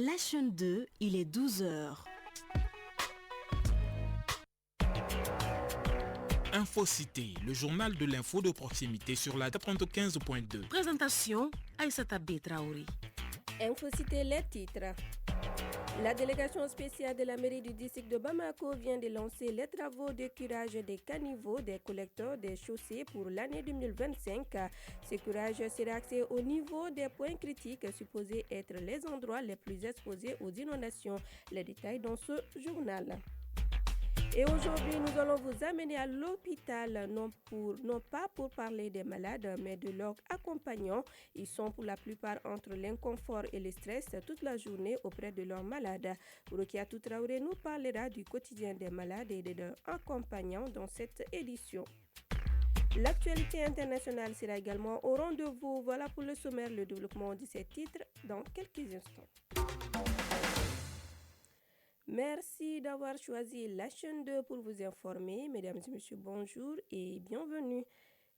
La chaîne 2, il est 12h. Infocité, le journal de l'info de proximité sur la 95.2. Présentation, Aïssata B. Traoré. Infocité, les titres. La délégation spéciale de la mairie du district de Bamako vient de lancer les travaux de curage des caniveaux des collecteurs des chaussées pour l'année 2025. Ce curage sera axé au niveau des points critiques supposés être les endroits les plus exposés aux inondations. Les détails dans ce journal. Et aujourd'hui, nous allons vous amener à l'hôpital, non pas pour parler des malades, mais de leurs accompagnants. Ils sont pour la plupart entre l'inconfort et le stress toute la journée auprès de leurs malades. Rokiatou Traoré nous parlera du quotidien des malades et de leurs accompagnants dans cette édition. L'actualité internationale sera également au rendez-vous. Voilà pour le sommaire, le développement de ces titres dans quelques instants. Merci d'avoir choisi la chaîne 2 pour vous informer. Mesdames et messieurs, bonjour et bienvenue.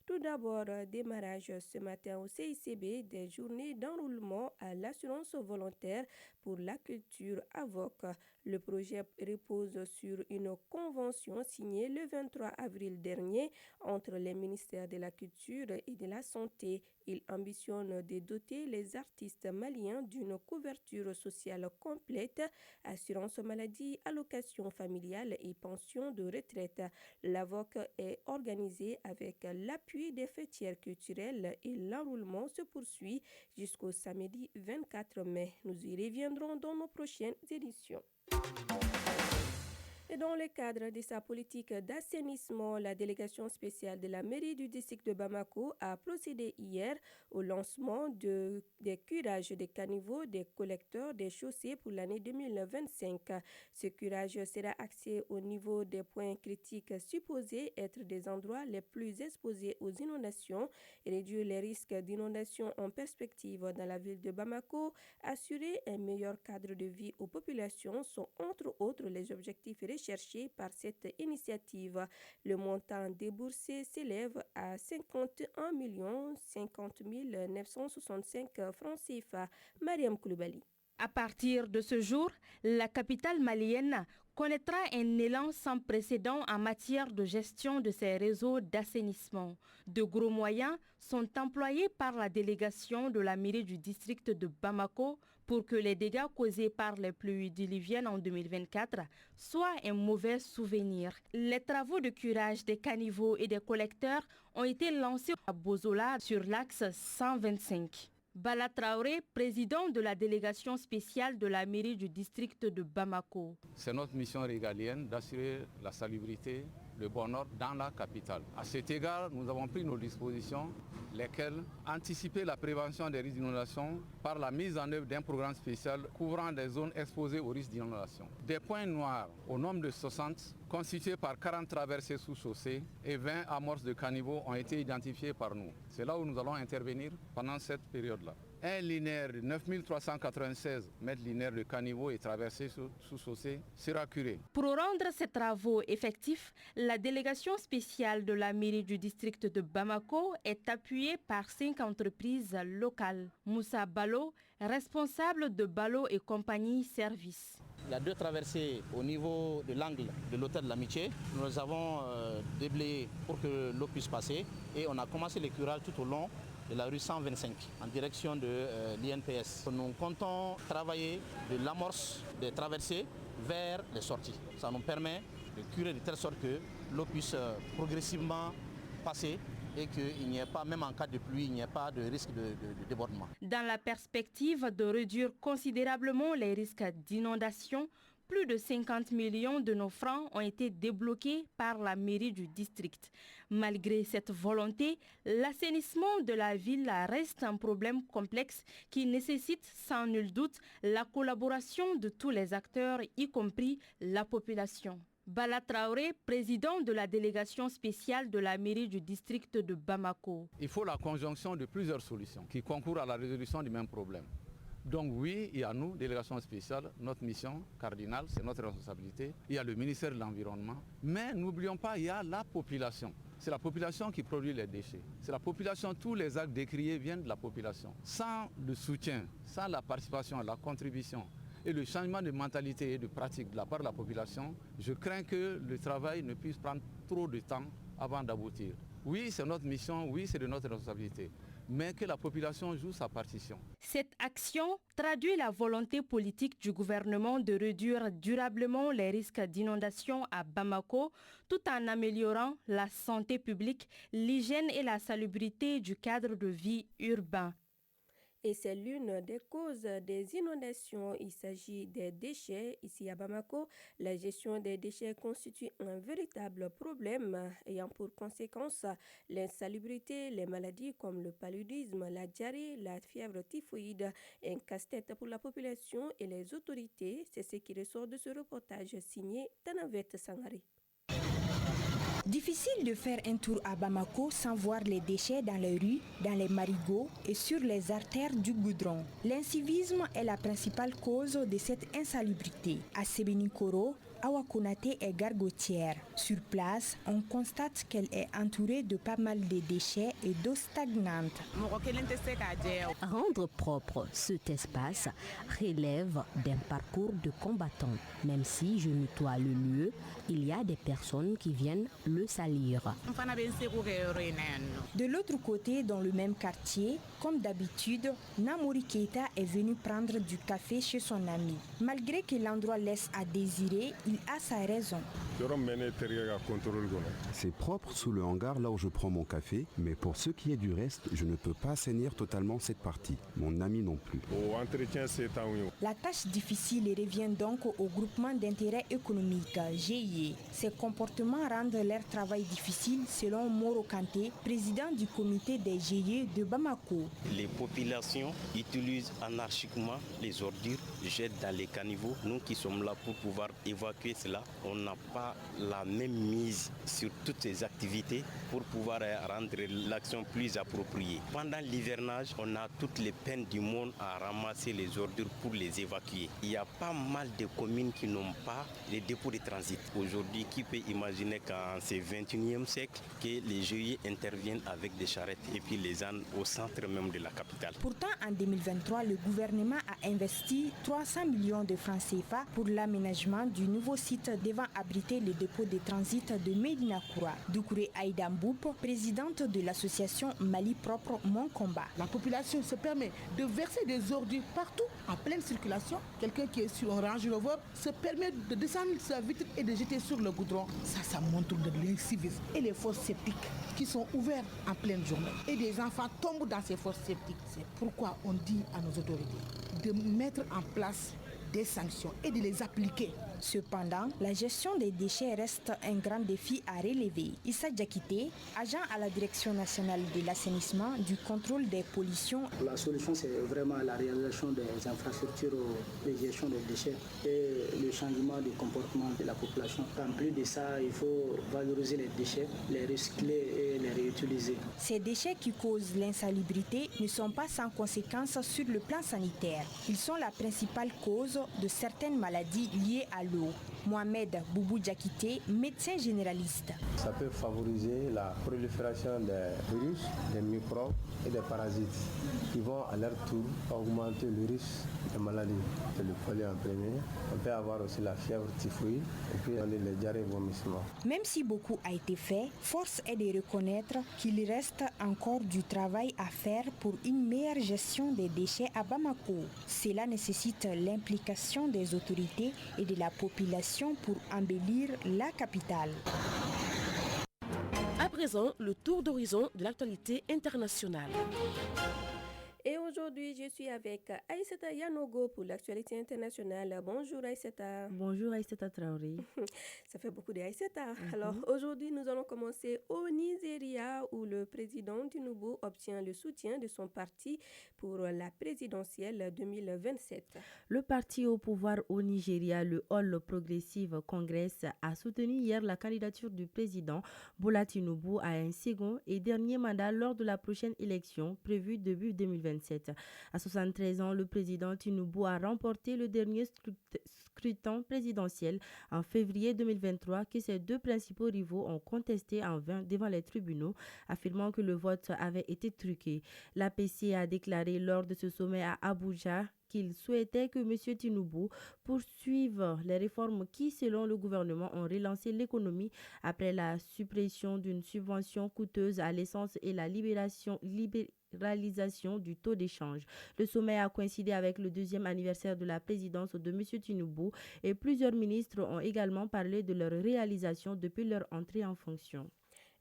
Tout d'abord, démarrage ce matin au CICB des journées d'enrôlement à l'assurance volontaire pour la culture AVOC. Le projet repose sur une convention signée le 23 avril dernier entre les ministères de la Culture et de la Santé. Il ambitionne de doter les artistes maliens d'une couverture sociale complète, assurance maladie, allocation familiale et pension de retraite. L'AVOC est organisé avec l'appui des fêtières culturelles et l'enrôlement se poursuit jusqu'au samedi 24 mai. Nous y reviendrons dans nos prochaines éditions. Et dans le cadre de sa politique d'assainissement, la délégation spéciale de la mairie du district de Bamako a procédé hier au lancement des curages des caniveaux des collecteurs des chaussées pour l'année 2025. Ce curage sera axé au niveau des points critiques supposés être des endroits les plus exposés aux inondations, réduire les risques d'inondation en perspective dans la ville de Bamako, assurer un meilleur cadre de vie aux populations sont entre autres les objectifs recherché par cette initiative. Le montant déboursé s'élève à 51 50 965 francs CFA. Mariam Koulibaly. À partir de ce jour, la capitale malienne connaîtra un élan sans précédent en matière de gestion de ses réseaux d'assainissement. De gros moyens sont employés par la délégation de la mairie du district de Bamako pour que les dégâts causés par les pluies diluviennes en 2024 soient un mauvais souvenir. Les travaux de curage des caniveaux et des collecteurs ont été lancés à Bozola sur l'axe 125. Bala Traoré, président de la délégation spéciale de la mairie du district de Bamako. C'est notre mission régalienne d'assurer la salubrité, le bon ordre dans la capitale. À cet égard, nous avons pris nos dispositions, lesquelles anticiper la prévention des risques d'inondation par la mise en œuvre d'un programme spécial couvrant des zones exposées aux risques d'inondation. Des points noirs au nombre de 60, constitués par 40 traversées sous chaussée et 20 amorces de caniveaux ont été identifiés par nous. C'est là où nous allons intervenir pendant cette période-là. Un linéaire de 9396 mètres linéaires de caniveaux et traversées sous chaussée sera curé. Pour rendre ces travaux effectifs, la délégation spéciale de la mairie du district de Bamako est appuyée par 5 entreprises locales. Moussa Balo, responsable de Balo et compagnie service. Il y a 2 traversées au niveau de l'angle de l'hôtel de l'Amitié. Nous avons déblayé pour que l'eau puisse passer et on a commencé les curages tout au long de la rue 125 en direction de l'INPS. Nous comptons travailler de l'amorce des traversées vers les sorties. Ça nous permet de curer de telle sorte que l'eau puisse progressivement passer et qu'il n'y ait pas, même en cas de pluie, il n'y ait pas de risque de débordement. Dans la perspective de réduire considérablement les risques d'inondation, plus de 50 millions de nos francs ont été débloqués par la mairie du district. Malgré cette volonté, l'assainissement de la ville reste un problème complexe qui nécessite sans nul doute la collaboration de tous les acteurs, y compris la population. Bala Traoré, président de la délégation spéciale de la mairie du district de Bamako. Il faut la conjonction de plusieurs solutions qui concourent à la résolution du même problème. Donc oui, il y a nous, délégation spéciale, notre mission cardinale, c'est notre responsabilité. Il y a le ministère de l'Environnement. Mais n'oublions pas, il y a la population. C'est la population qui produit les déchets. C'est la population, tous les actes décriés viennent de la population. Sans le soutien, sans la participation, la contribution et le changement de mentalité et de pratique de la part de la population, je crains que le travail ne puisse prendre trop de temps avant d'aboutir. Oui, c'est notre mission, oui, c'est de notre responsabilité, mais que la population joue sa partition. Cette action traduit la volonté politique du gouvernement de réduire durablement les risques d'inondation à Bamako tout en améliorant la santé publique, l'hygiène et la salubrité du cadre de vie urbain. Et c'est l'une des causes des inondations. Il s'agit des déchets. Ici à Bamako, la gestion des déchets constitue un véritable problème ayant pour conséquence l'insalubrité, les maladies comme le paludisme, la diarrhée, la fièvre typhoïde, un casse-tête pour la population et les autorités. C'est ce qui ressort de ce reportage signé Tanavet Sangari. Difficile de faire un tour à Bamako sans voir les déchets dans les rues, dans les marigots et sur les artères du goudron. L'incivisme est la principale cause de cette insalubrité. À Sébenikoro, Awa Konate est gargotière. Sur place, on constate qu'elle est entourée de pas mal de déchets et d'eau stagnante. Rendre propre cet espace relève d'un parcours de combattant. Même si je nettoie le lieu, il y a des personnes qui viennent le salir. De l'autre côté, dans le même quartier, comme d'habitude, Namouri Keita est venu prendre du café chez son ami. Malgré que l'endroit laisse à désirer, il a sa raison. C'est propre sous le hangar là où je prends mon café, mais pour ce qui est du reste, je ne peux pas assainir totalement cette partie. Mon ami non plus. La tâche difficile revient donc au groupement d'intérêt économique, GIE. Ces comportements rendent leur travail difficile selon Moro Kanté, président du comité des GIE de Bamako. Les populations utilisent anarchiquement les ordures, jettent dans les caniveaux. Nous qui sommes là pour pouvoir évacuer cela, on n'a pas la même mise sur toutes ces activités pour pouvoir rendre l'action plus appropriée. Pendant l'hivernage, on a toutes les peines du monde à ramasser les ordures pour les évacuer. Il y a pas mal de communes qui n'ont pas les dépôts de transit. Aujourd'hui, qui peut imaginer qu'en ce 21e siècle, que les GIE interviennent avec des charrettes et puis les ânes au centre même de la capitale. Pourtant, en 2023, le gouvernement a investi 300 millions de francs CFA pour l'aménagement du nouveau site devant abriter le dépôt de transit de Medina Koura. Doukouré Aïda Mboup, présidente de l'association Mali Propre Mon Combat. La population se permet de verser des ordures partout en pleine circulation. Quelqu'un qui est sur un Range Rover se permet de descendre sa vitre et de jeter sur le goudron. Ça montre de l'incivisme. Et les fosses septiques qui sont ouvertes en pleine journée. Et des enfants tombent dans ces fosses septiques. C'est pourquoi on dit à nos autorités de mettre en place des sanctions et de les appliquer. Cependant, la gestion des déchets reste un grand défi à relever. Issa Diakité, agent à la Direction nationale de l'assainissement, du contrôle des pollutions. La solution, c'est vraiment la réalisation des infrastructures de gestion des déchets et le changement du comportement de la population. En plus de ça, il faut valoriser les déchets, les recycler et les réutiliser. Ces déchets qui causent l'insalubrité ne sont pas sans conséquences sur le plan sanitaire. Ils sont la principale cause de certaines maladies liées à l'eau. Mohamed Boubou Diakité, médecin généraliste. Ça peut favoriser la prolifération des virus, des microbes et des parasites qui vont à leur tour augmenter le risque de maladies. C'est le polio en premier. On peut avoir aussi la fièvre typhoïde et puis les diarrhées et vomissements. Même si beaucoup a été fait, force est de reconnaître qu'il reste encore du travail à faire pour une meilleure gestion des déchets à Bamako. Cela nécessite l'implication des autorités et de la population pour embellir la capitale. À présent, le tour d'horizon de l'actualité internationale. Et aujourd'hui, je suis avec Aïssata Yanogo pour l'actualité internationale. Bonjour Aïssata. Bonjour Aïssata Traoré. Ça fait beaucoup d'Aïssata. Alors aujourd'hui, nous allons commencer au Nigeria où le président Tinubu obtient le soutien de son parti pour la présidentielle 2027. Le parti au pouvoir au Nigeria, le All Progressive Congress, a soutenu hier la candidature du président Bola Tinubu à un second et dernier mandat lors de la prochaine élection prévue début 2027. À 73 ans, le président Tinubu a remporté le dernier scrutin présidentiel en février 2023 que ses deux principaux rivaux ont contesté en vain devant les tribunaux, affirmant que le vote avait été truqué. L'APC a déclaré lors de ce sommet à Abuja qu'il souhaitait que M. Tinubu poursuive les réformes qui, selon le gouvernement, ont relancé l'économie après la suppression d'une subvention coûteuse à l'essence et la libéralisation du taux d'échange. Le sommet a coïncidé avec le 2e anniversaire de la présidence de M. Tinubu et plusieurs ministres ont également parlé de leurs réalisations depuis leur entrée en fonction.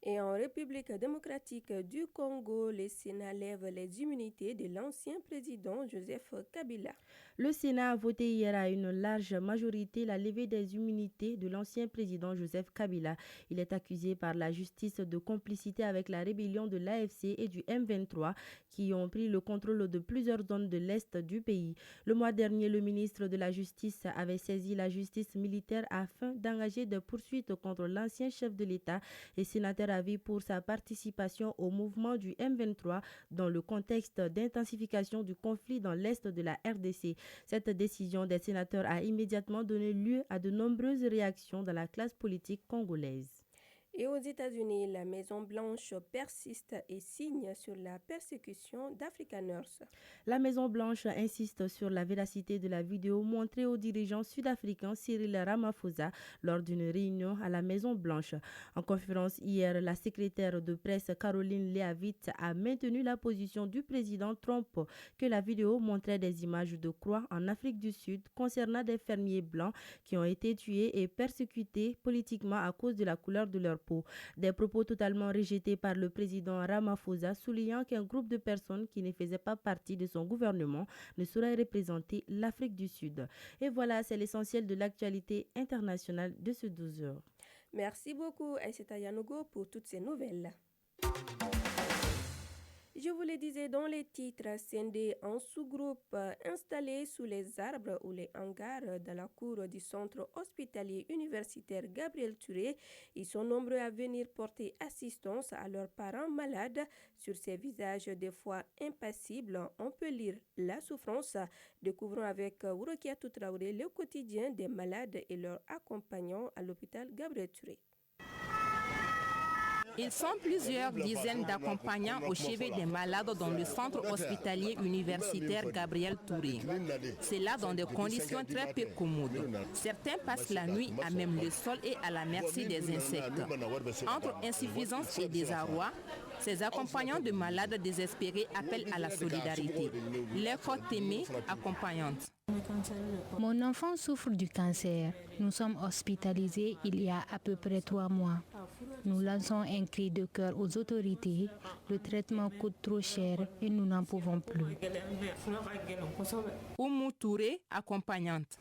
Et en République démocratique du Congo, le Sénat lève les immunités de l'ancien président Joseph Kabila. Le Sénat a voté hier à une large majorité la levée des immunités de l'ancien président Joseph Kabila. Il est accusé par la justice de complicité avec la rébellion de l'AFC et du M23 qui ont pris le contrôle de plusieurs zones de l'Est du pays. Le mois dernier, le ministre de la Justice avait saisi la justice militaire afin d'engager des poursuites contre l'ancien chef de l'État et sénateur à vie pour sa participation au mouvement du M23 dans le contexte d'intensification du conflit dans l'Est de la RDC. Cette décision des sénateurs a immédiatement donné lieu à de nombreuses réactions dans la classe politique congolaise. Et aux États-Unis, la Maison-Blanche persiste et signe sur la persécution d'Afrikaners. La Maison-Blanche insiste sur la véracité de la vidéo montrée au dirigeant sud-africain Cyril Ramaphosa lors d'une réunion à la Maison-Blanche. En conférence hier, la secrétaire de presse Caroline Leavitt a maintenu la position du président Trump que la vidéo montrait des images de croix en Afrique du Sud concernant des fermiers blancs qui ont été tués et persécutés politiquement à cause de la couleur de leur peau. Des propos totalement rejetés par le président Ramaphosa, soulignant qu'un groupe de personnes qui ne faisaient pas partie de son gouvernement ne saurait représenter l'Afrique du Sud. Et voilà, c'est l'essentiel de l'actualité internationale de ce 12 heures. Merci beaucoup, Aïssata Yanogo, pour toutes ces nouvelles. Je vous le disais dans les titres, scindés en sous-groupes installés sous les arbres ou les hangars dans la cour du centre hospitalier universitaire Gabriel Touré. Ils sont nombreux à venir porter assistance à leurs parents malades. Sur ces visages des fois impassibles, on peut lire la souffrance. Découvrons avec Ourokiatou Traoré le quotidien des malades et leurs accompagnants à l'hôpital Gabriel Touré. Ils sont plusieurs dizaines d'accompagnants au chevet des malades dans le centre hospitalier universitaire Gabriel Touré. C'est là dans des conditions très peu commodes. Certains passent la nuit à même le sol et à la merci des insectes. Entre insuffisance et désarroi, ces accompagnants de malades désespérés appellent à la solidarité. Les fortes aimées accompagnantes. Mon enfant souffre du cancer. Nous sommes hospitalisés il y a à peu près 3 mois. Nous lançons un cri de cœur aux autorités. Le traitement coûte trop cher et nous n'en pouvons plus. Oumou Touré, accompagnante.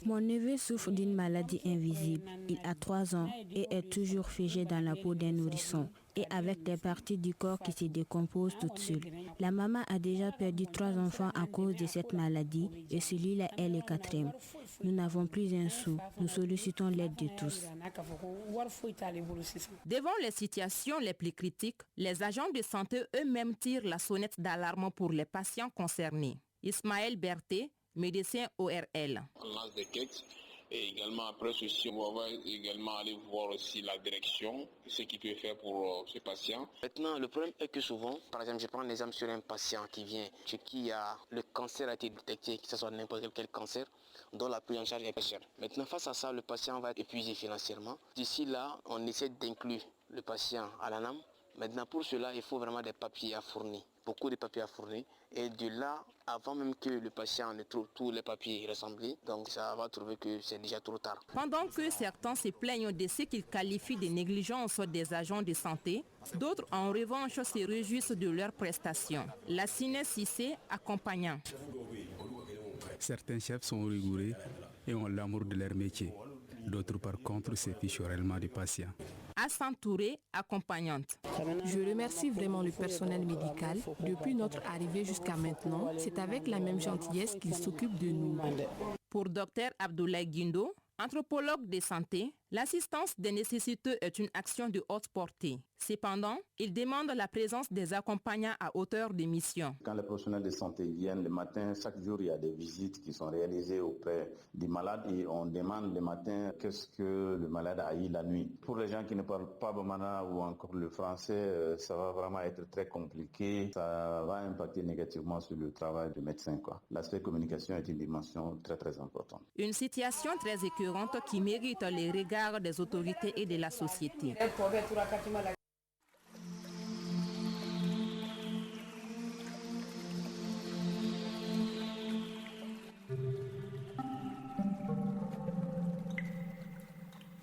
Mon neveu souffre d'une maladie invisible. Il a 3 ans et est toujours figé dans la peau d'un nourrisson et avec des parties du corps qui se décomposent toutes seules. La maman a déjà perdu 3 enfants à cause de cette maladie et celui-là est le 4e. Nous n'avons plus un sou. Nous sollicitons l'aide de tous. Devant les situations les plus critiques, les agents de santé eux-mêmes tirent la sonnette d'alarme pour les patients concernés. Ismaël Berthe, médecin ORL. On lance des quêtes. Et également après ceci, on va également aller voir aussi la direction, ce qu'il peut faire pour ce patient. Maintenant, le problème est que souvent, par exemple, je prends l'exemple sur un patient qui vient, chez qui le cancer a été détecté, que ce soit n'importe quel cancer, dont la prise en charge est très chère. Maintenant, face à ça, le patient va être épuisé financièrement. D'ici là, on essaie d'inclure le patient à l'ANAM. Maintenant, pour cela, il faut vraiment des papiers à fournir, beaucoup de papiers à fournir. Et de là, avant même que le patient ne trouve tous les papiers rassemblés, donc ça va trouver que c'est déjà trop tard. Pendant que certains se plaignent de ce qu'ils qualifient de négligence des agents de santé, d'autres en revanche se réjouissent de leurs prestations. La Cine Cissé, accompagnant. Certains chefs sont rigoureux et ont l'amour de leur métier. D'autres par contre se fichent réellement des patients. Hassan Touré, accompagnante. Je remercie vraiment le personnel médical. Depuis notre arrivée jusqu'à maintenant, c'est avec la même gentillesse qu'ils s'occupent de nous. Pour Dr Abdoulaye Guindo, anthropologue de santé, L'assistance des nécessiteux est une action de haute portée. Cependant, il demande la présence des accompagnants à hauteur de mission. Quand les professionnels de santé viennent le matin, chaque jour, il y a des visites qui sont réalisées auprès du malade et on demande le matin qu'est-ce que le malade a eu la nuit. Pour les gens qui ne parlent pas Bamana ou encore le français, ça va vraiment être très compliqué. Ça va impacter négativement sur le travail du médecin. L'aspect communication est une dimension très très importante. Une situation très écœurante qui mérite les regards des autorités et de la société.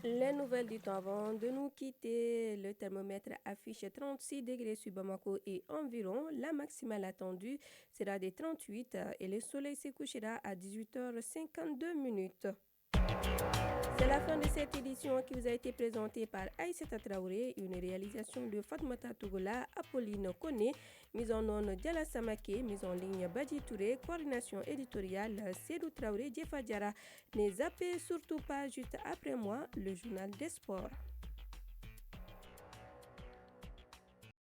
Les nouvelles du temps avant de nous quitter, le thermomètre affiche 36 degrés sur Bamako et environ. La maximale attendue sera de 38 et le soleil se couchera à 18h52. C'est la fin de cette édition qui vous a été présentée par Aïssata Traoré, une réalisation de Fatmata Tougola, Apolline Kone, mise en onde Diala Samake, mise en ligne Badji Touré, coordination éditoriale Sedou Traoré, Djefa Diara. Ne zappez surtout pas juste après moi le journal des sports.